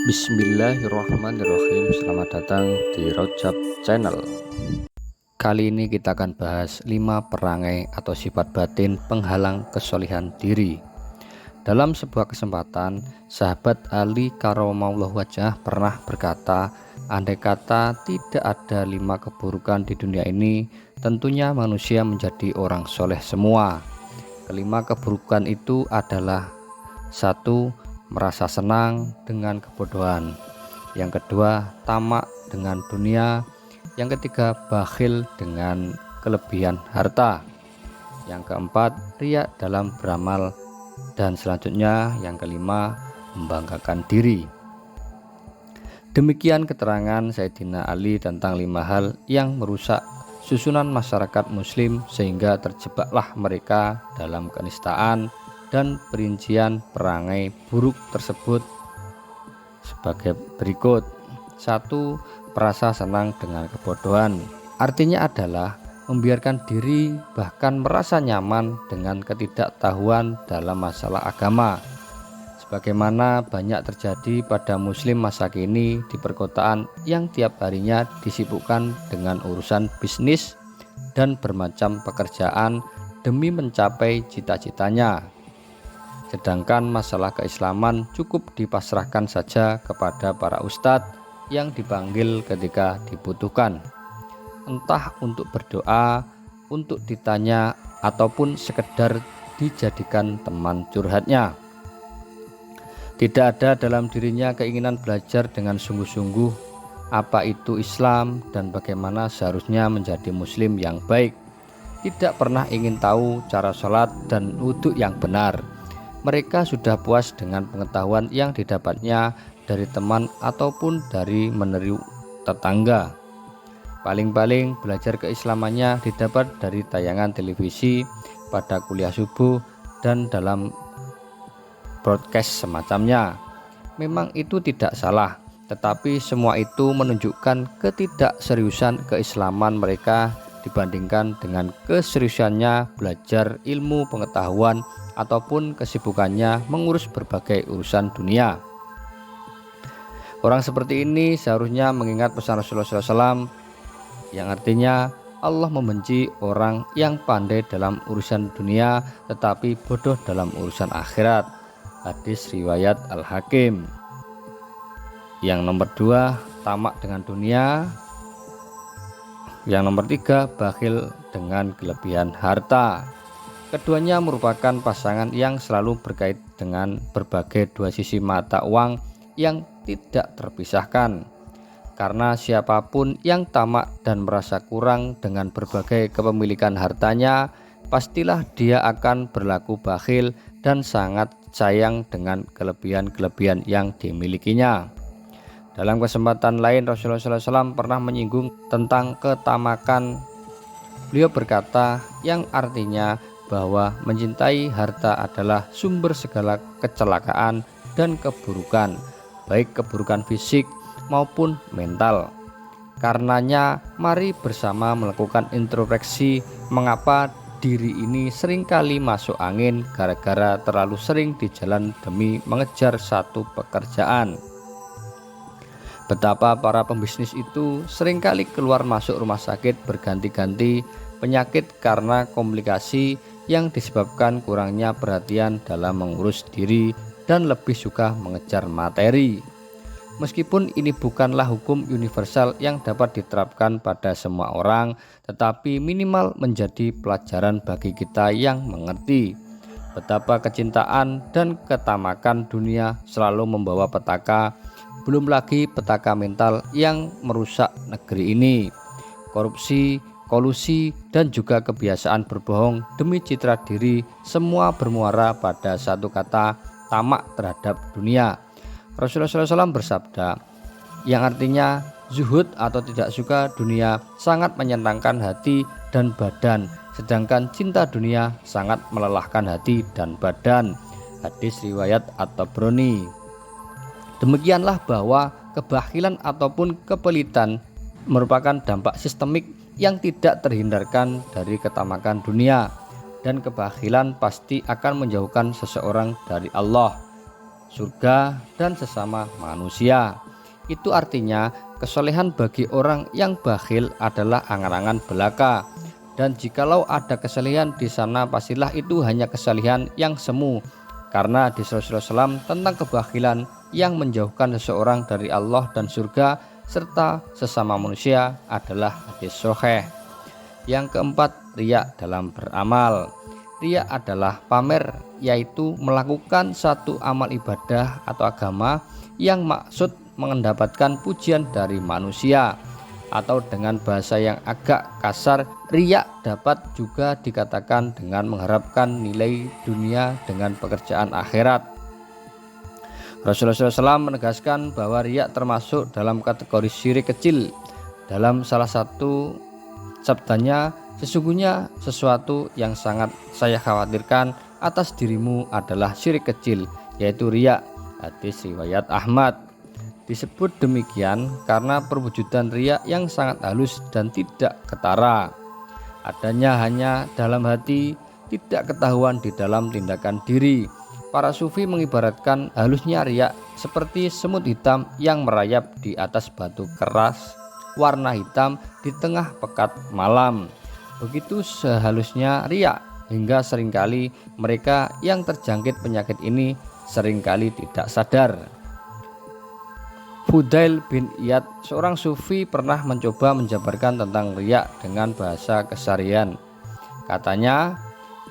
Bismillahirrahmanirrahim. Selamat datang di Rojab Channel. Kali ini kita akan bahas 5 perangai atau sifat batin penghalang kesolehan diri. Dalam sebuah kesempatan, sahabat Ali karramallahu wajhah pernah berkata, andai kata tidak ada 5 keburukan di dunia ini, tentunya manusia menjadi orang soleh semua. Kelima keburukan itu adalah: 1. Merasa senang dengan kebodohan. Yang kedua, tamak dengan dunia. Yang ketiga, bakhil dengan kelebihan harta. Yang keempat, riya dalam beramal. Dan selanjutnya yang kelima, membanggakan diri. Demikian keterangan Sayyidina Ali tentang 5 hal yang merusak susunan masyarakat muslim sehingga terjebaklah mereka dalam kenistaan, dan perincian perangai buruk tersebut sebagai berikut. 1. Merasa senang dengan kebodohan. Artinya adalah membiarkan diri bahkan merasa nyaman dengan ketidaktahuan dalam masalah agama, sebagaimana banyak terjadi pada muslim masa kini di perkotaan yang tiap harinya disibukkan dengan urusan bisnis dan bermacam pekerjaan demi mencapai cita-citanya. Sedangkan masalah keislaman cukup dipasrahkan saja kepada para ustadz yang dipanggil ketika dibutuhkan, entah untuk berdoa, untuk ditanya, ataupun sekedar dijadikan teman curhatnya. Tidak ada dalam dirinya keinginan belajar dengan sungguh-sungguh apa itu Islam dan bagaimana seharusnya menjadi muslim yang baik. Tidak pernah ingin tahu cara sholat dan wudhu yang benar. Mereka sudah puas dengan pengetahuan yang didapatnya dari teman ataupun dari meniru tetangga. Paling-paling belajar keislamannya didapat dari tayangan televisi pada kuliah subuh dan dalam broadcast semacamnya. Memang itu tidak salah, tetapi semua itu menunjukkan ketidakseriusan keislaman mereka dibandingkan dengan keseriusannya belajar ilmu pengetahuan ataupun kesibukannya mengurus berbagai urusan dunia. Orang seperti ini seharusnya mengingat pesan Rasulullah SAW yang artinya Allah membenci orang yang pandai dalam urusan dunia tetapi bodoh dalam urusan akhirat. Hadis riwayat Al-Hakim. Yang nomor 2, tamak dengan dunia. Yang nomor 3, bakhil dengan kelebihan harta. Keduanya merupakan pasangan yang selalu berkait dengan berbagai dua sisi mata uang yang tidak terpisahkan. Karena siapapun yang tamak dan merasa kurang dengan berbagai kepemilikan hartanya, pastilah dia akan berlaku bakhil dan sangat sayang dengan kelebihan-kelebihan yang dimilikinya. Dalam kesempatan lain, Rasulullah SAW pernah menyinggung tentang ketamakan. Beliau berkata yang artinya bahwa mencintai harta adalah sumber segala kecelakaan dan keburukan, baik keburukan fisik maupun mental. Karenanya mari bersama melakukan introspeksi mengapa diri ini seringkali masuk angin gara-gara terlalu sering di jalan demi mengejar satu pekerjaan. Betapa para pembisnis itu seringkali keluar masuk rumah sakit berganti-ganti penyakit karena komplikasi yang disebabkan kurangnya perhatian dalam mengurus diri dan lebih suka mengejar materi. Meskipun ini bukanlah hukum universal yang dapat diterapkan pada semua orang, tetapi minimal menjadi pelajaran bagi kita yang mengerti betapa kecintaan dan ketamakan dunia selalu membawa petaka, belum lagi petaka mental yang merusak negeri ini. Korupsi, kolusi, dan juga kebiasaan berbohong demi citra diri, semua bermuara pada satu kata, tamak terhadap dunia. Rasulullah SAW bersabda yang artinya zuhud atau tidak suka dunia sangat menyenangkan hati dan badan, sedangkan cinta dunia sangat melelahkan hati dan badan. Hadis riwayat At-Tabrani. Demikianlah bahwa kebakhilan ataupun kepelitan merupakan dampak sistemik yang tidak terhindarkan dari ketamakan dunia, dan kebakhilan pasti akan menjauhkan seseorang dari Allah. surga, dan sesama manusia. Itu artinya kesolehan bagi orang yang bakhil adalah angan-angan belaka. Dan jikalau ada kesalehan di sana, pastilah itu hanya kesalehan yang semu. Karena di Rasulullah SAW tentang kebakhilan yang menjauhkan seseorang dari Allah dan surga serta sesama manusia adalah hadis sahih. Yang keempat, riya dalam beramal. Riya adalah pamer, yaitu melakukan satu amal ibadah atau agama yang maksud mendapatkan pujian dari manusia. Atau dengan bahasa yang agak kasar, riya dapat juga dikatakan dengan mengharapkan nilai dunia dengan pekerjaan akhirat. Rasulullah SAW menegaskan bahwa riya termasuk dalam kategori syirik kecil. Dalam salah satu sabdanya, sesungguhnya sesuatu yang sangat saya khawatirkan atas dirimu adalah syirik kecil, yaitu riya. Hadis riwayat Ahmad. Disebut demikian karena perwujudan riya yang sangat halus dan tidak ketara. Adanya hanya dalam hati, tidak ketahuan di dalam tindakan diri. Para sufi mengibaratkan halusnya riya seperti semut hitam yang merayap di atas batu keras warna hitam di tengah pekat malam. Begitu sehalusnya riya, hingga seringkali mereka yang terjangkit penyakit ini seringkali tidak sadar. Fudail bin Iyad, seorang sufi, pernah mencoba menjabarkan tentang riya dengan bahasa keseharian. Katanya,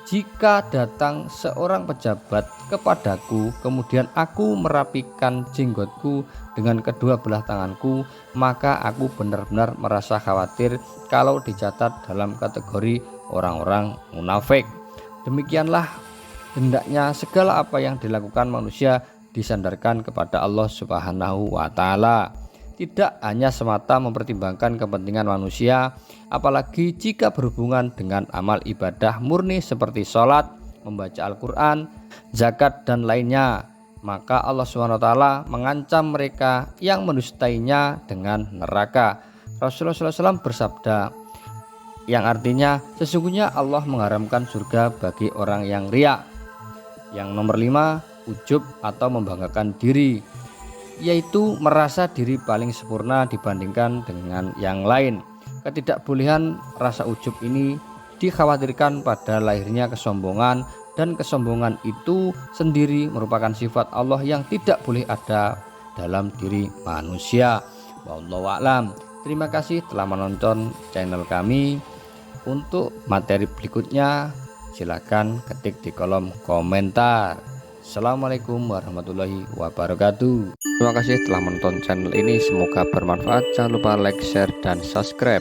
jika datang seorang pejabat kepadaku, kemudian aku merapikan jenggotku dengan kedua belah tanganku, maka aku benar-benar merasa khawatir kalau dicatat dalam kategori orang-orang munafik. Demikianlah hendaknya segala apa yang dilakukan manusia disandarkan kepada Allah Subhanahu wa Ta'ala, tidak hanya semata mempertimbangkan kepentingan manusia, apalagi jika berhubungan dengan amal ibadah murni seperti sholat, membaca Al-Quran, zakat, dan lainnya. Maka Allah SWT mengancam mereka yang mendustainya dengan neraka. Rasulullah SAW bersabda, yang artinya sesungguhnya Allah mengharamkan surga bagi orang yang riya. Yang nomor 5, ujub atau membanggakan diri, yaitu merasa diri paling sempurna dibandingkan dengan yang lain. Ketidakbolehan rasa ujub ini dikhawatirkan pada lahirnya kesombongan, dan kesombongan itu sendiri merupakan sifat Allah yang tidak boleh ada dalam diri manusia. Wallahu a'lam. Terima kasih telah menonton channel kami. Untuk materi berikutnya silakan ketik di kolom komentar. Assalamualaikum warahmatullahi wabarakatuh. Terima kasih telah menonton channel ini, semoga bermanfaat. Jangan lupa like, share, dan subscribe.